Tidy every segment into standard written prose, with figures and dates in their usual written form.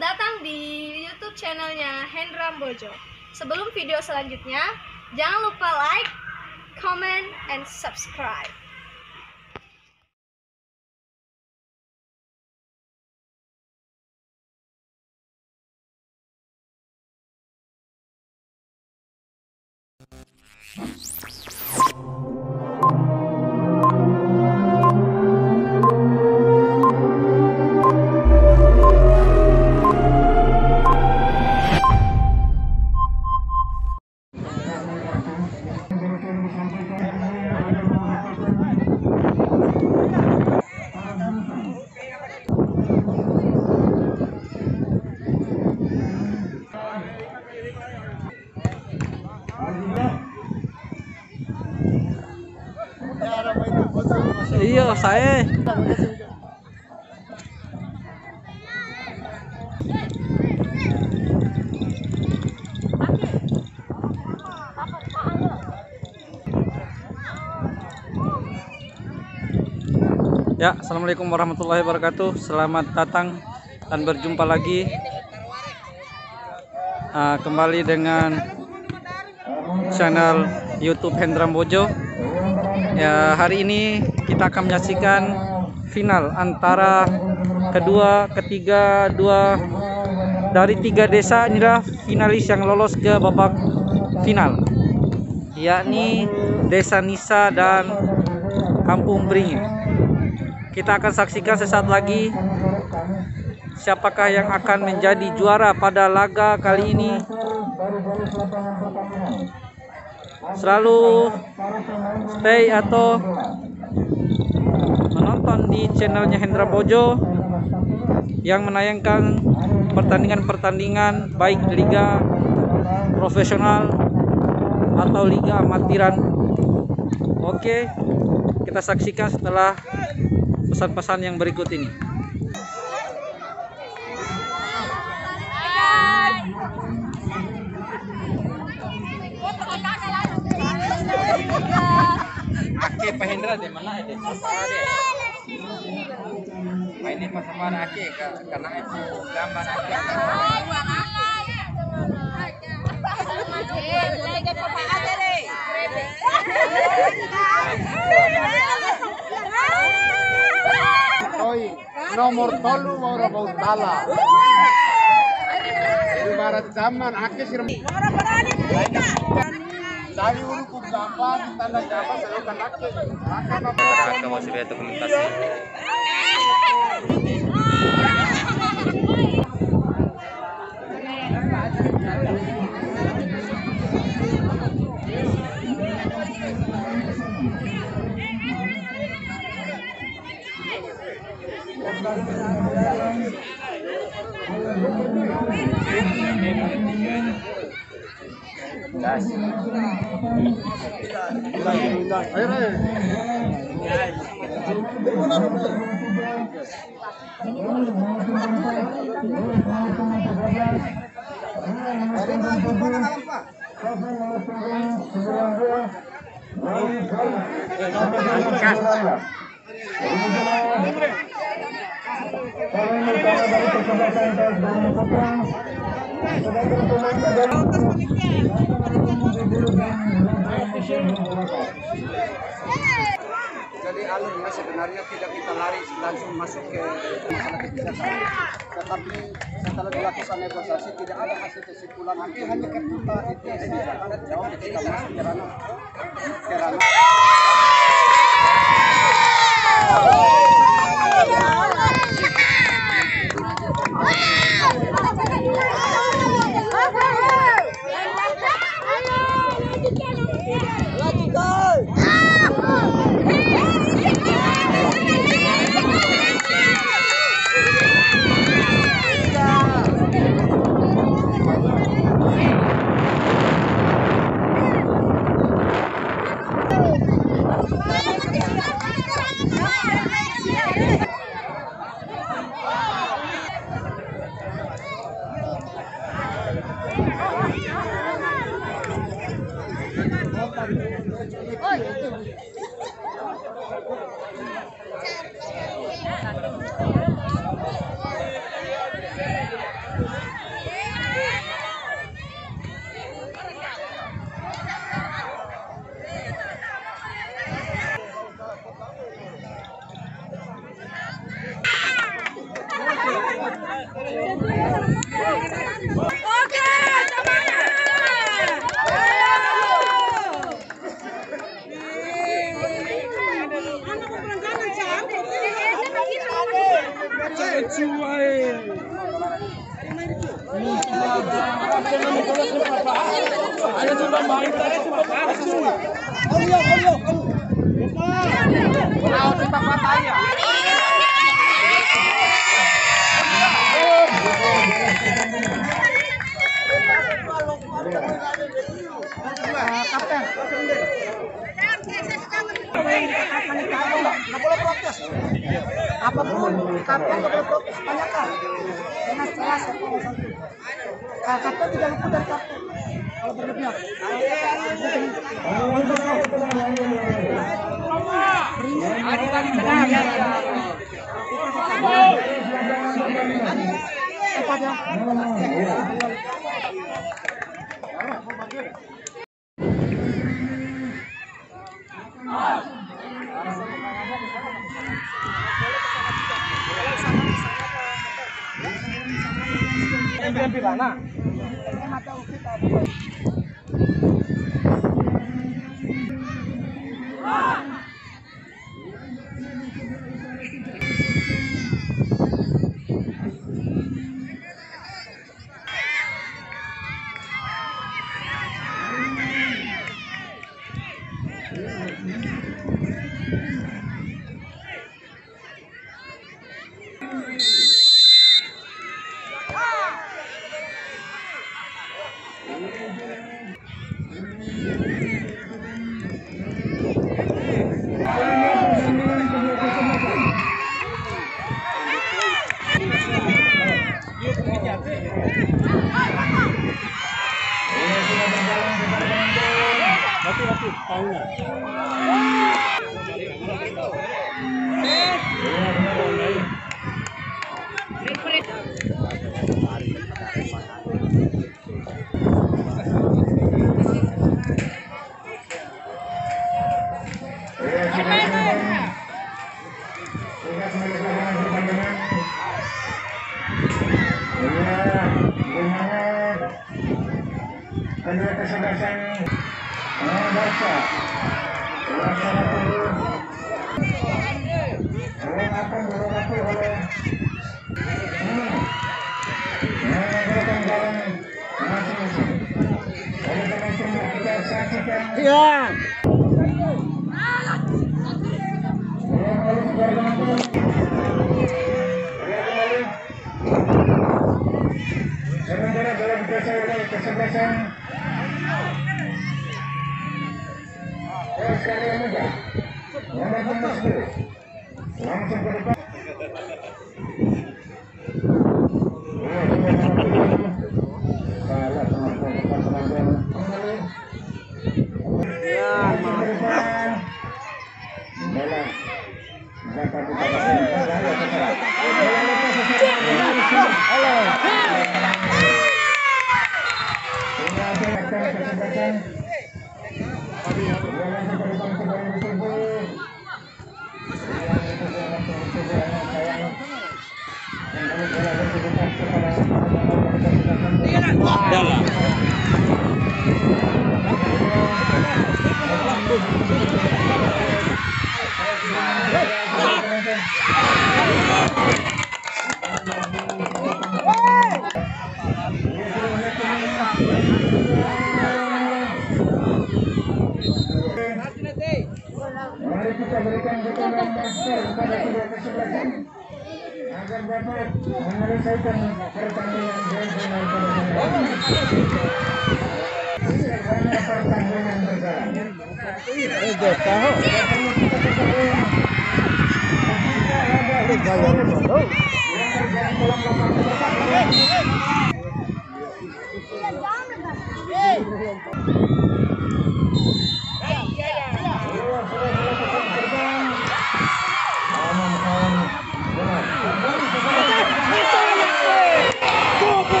datang di YouTube channelnya Hendra Bojo. Sebelum video selanjutnya, jangan lupa like, comment, and subscribe. Iya, saya. Ya, assalamualaikum warahmatullahi wabarakatuh. Selamat datang dan berjumpa lagi kembali dengan channel YouTube Hendra Bojo. Ya, hari ini kita akan menyaksikan final antara ketiga dari tiga desa. Inilah finalis yang lolos ke babak final, yakni Desa Nisa dan Kampung Beringin. Kita akan saksikan sesaat lagi siapakah yang akan menjadi juara pada laga kali ini. Selalu stay atau menonton di channelnya Hendra Bojo yang menayangkan pertandingan-pertandingan baik liga profesional atau liga amatiran. Oke, kita saksikan setelah pesan-pesan yang berikut ini. Ake Pak Hendra di mana itu? Pak ini pas sama Ake karena itu gambar Ake. Nomor tolu mau bautala. Di barat zaman Ake sirem. Dari untuk gambar tanda gambar selokan Ake. Ake masih ada dokumentasi. Jadi alurnya sebenarnya tidak kita lari langsung masuk ke masalah kebijakan, tetapi setelah dilakukan negosiasi tidak ada hasil kesimpulan. Nanti hanya kita itu jawab kita masuk ke ranah. Nggak boleh protes. Apapun kapten nggak boleh protes. Tanyakan. Jelas kapten tidak luput dari kapten. Kalau berlebihan. Sementara dalam kesebelasan sekali muda nomor 10 langsung ke depan. Mari kita berikan dukungan master kepada kedua kesebelasan agar dapat menyelesaikan pertandingan grand final pada hari ini. Karena pertandingan berjalan.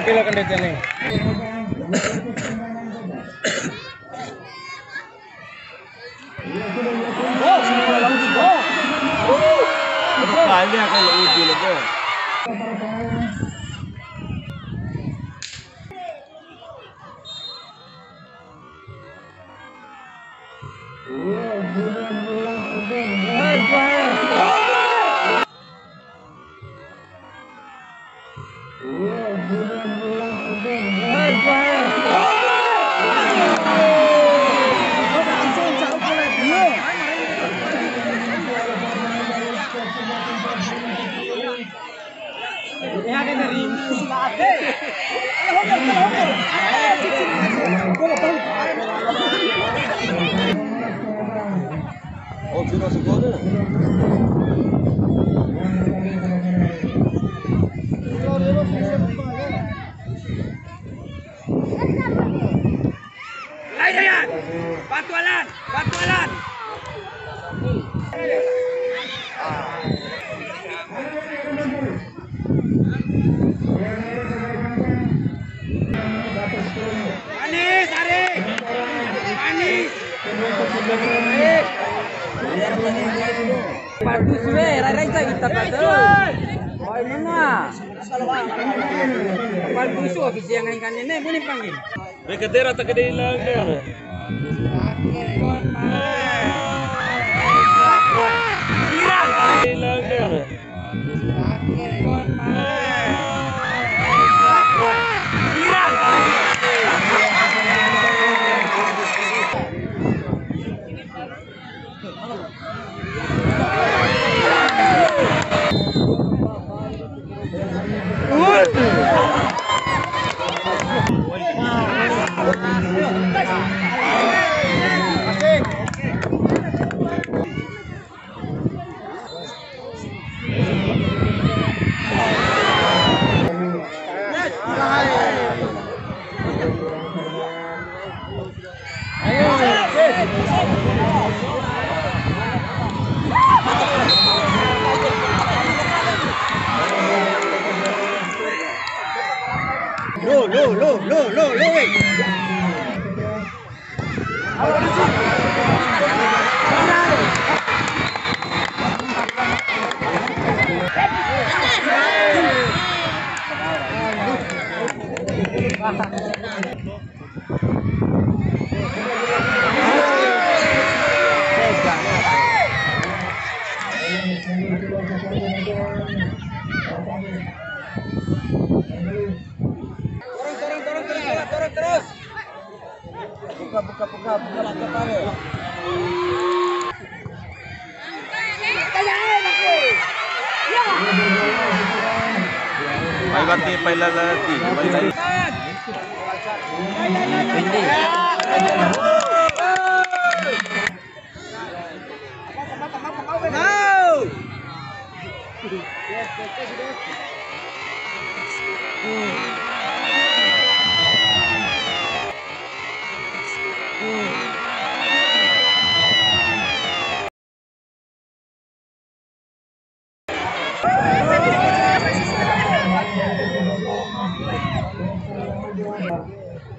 Kilo kendetnya nih. Banyak kalau uji loh. Oh, sudah sekolah. Batualan, batualan. Manis, Ari. Manis. Bagus we, rai kita kata. Oh mana? Bagus so kisi yang kan ini boleh panggil. Bekatera tak ada hilang dia. Hilang dia. Lo, weh. Terus. Buka pare. May bati पहिला ती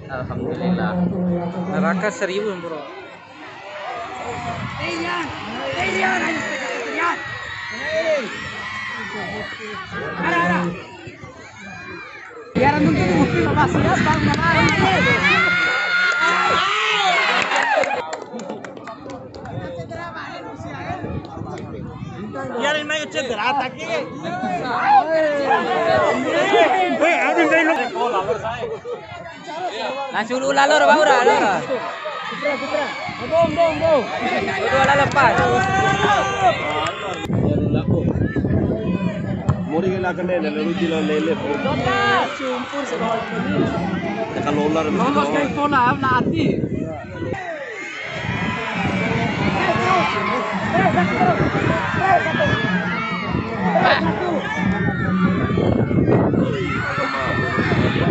Alhamdulillah. Neraka 1000 bro. Langsung ulalor baura lor. Bom. Dua lepas. Muri ke lakan deh, lalu jilo lele. Sumpur sekolah. Kalau ular. Lolos kayak pola, nanti.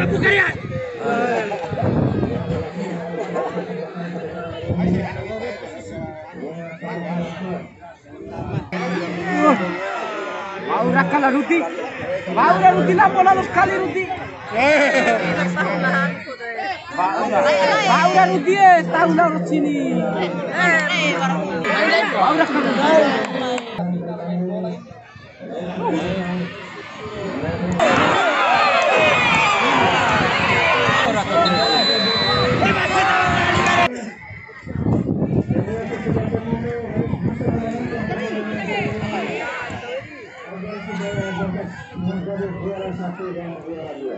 Aku karya. Baura kala Ruti. Baura Ruti lah bola sekali Ruti. Baura Ruti tahu lah sini. Baura kala. menjadi juara 1 dan juara 2.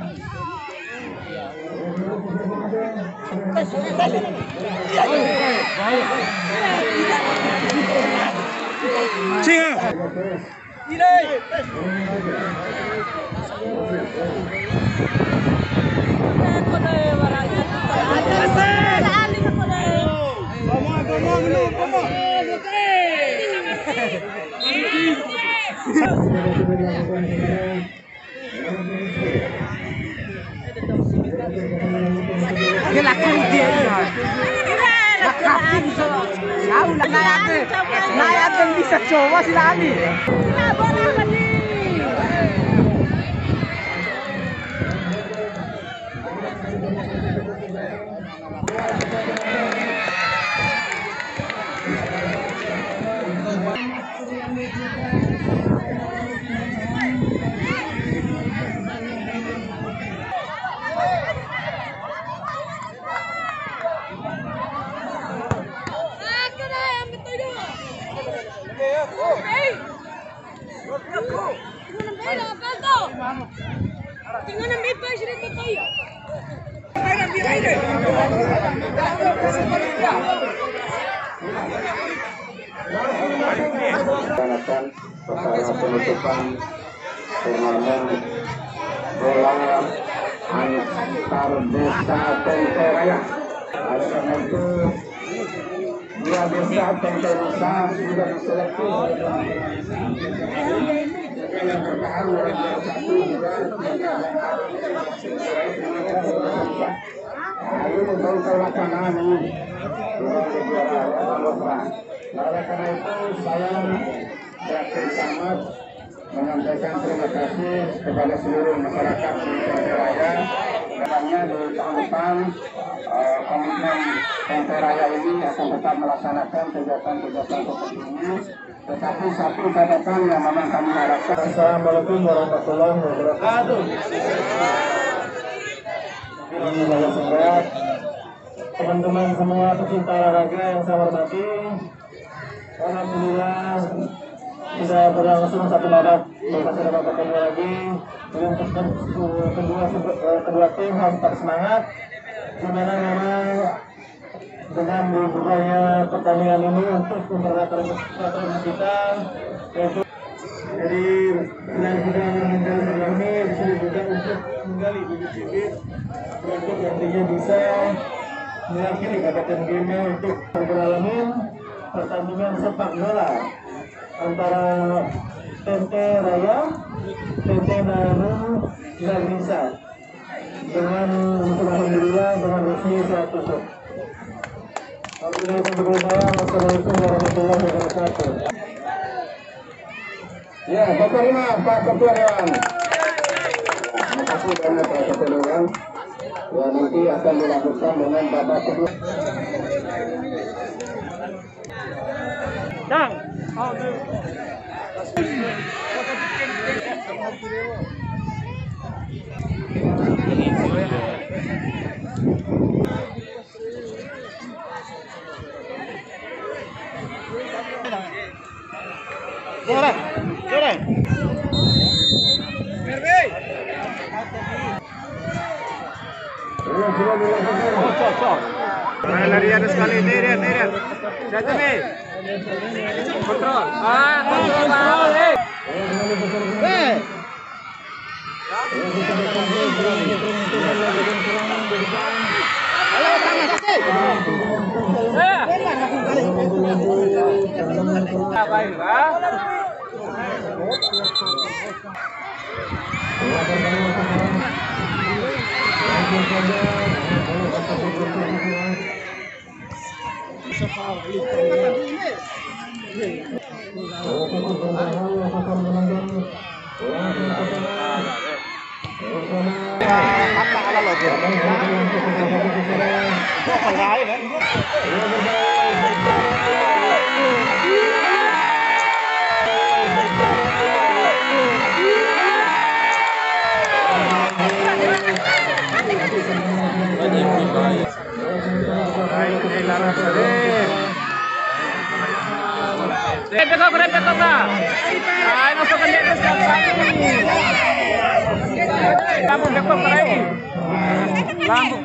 Bisa coba sila Ali. Melaksanakan upacara penutupan turnamen bola antar desa Tenteraya. Oleh karena itu, dua desa Tenteraya sudah diseleksi yang bertahan oleh juara 1 juga. Ini untuk pelaksanaan ini juara. Oleh karena itu saya Dr. Samad menyampaikan terima kasih kepada seluruh masyarakat di Tenteraya. Katanya di tahun depan komitmen Tenteraya ini akan tetap melaksanakan kegiatan-kegiatan seperti ini. Tetapi satu catatan yang memang kami harapkan. Assalamualaikum warahmatullahi wabarakatuh. Ini saya singkat. Teman-teman semua pecinta olahraga yang saya hormati, alhamdulillah sudah berlangsung satu babak, masih ada babak kedua lagi. Untuk kedua tim harus tetap semangat, dimana memang dengan dibukanya pertandingan ini untuk mempererat kita, yaitu jadi selain kita meninggal ini bisa juga untuk menggali bibit-bibit untuk nantinya bisa meyakini Kabupaten Gime untuk beralamin pertandingan sepak bola antara Tenteraya, Tentenanu, dan Nisa dengan alhamdulillah dengan resmi saya tutup. Wassalamualaikum warahmatullahi wabarakatuh. Ya, Bapak Rima, Pak Ketua Dewan. Terima kasih banyak Pak Ketua Dewan. Ya, nanti akan dilakukan dengan babak kedua. Dang. Lari ada sekali, lihat. Jatuh nih. Kontrol. Kontrol. Repeko ka. Ay, masukkan dito sa Lambung dapat lagi. Lambung.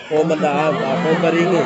Komandaan ako baringi.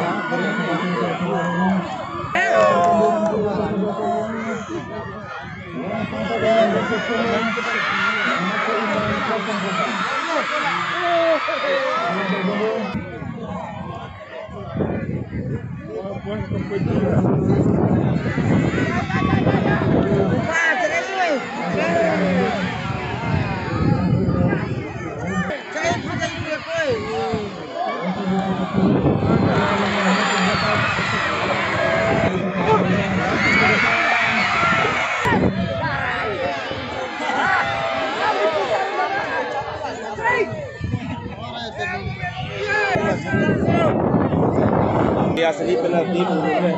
Asli penalti menurutnya.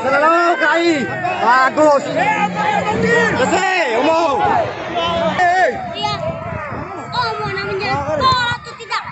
Selalu KAI. Bagus. Kasih, umum. Iya. Oh, mau namanya bola atau tidak?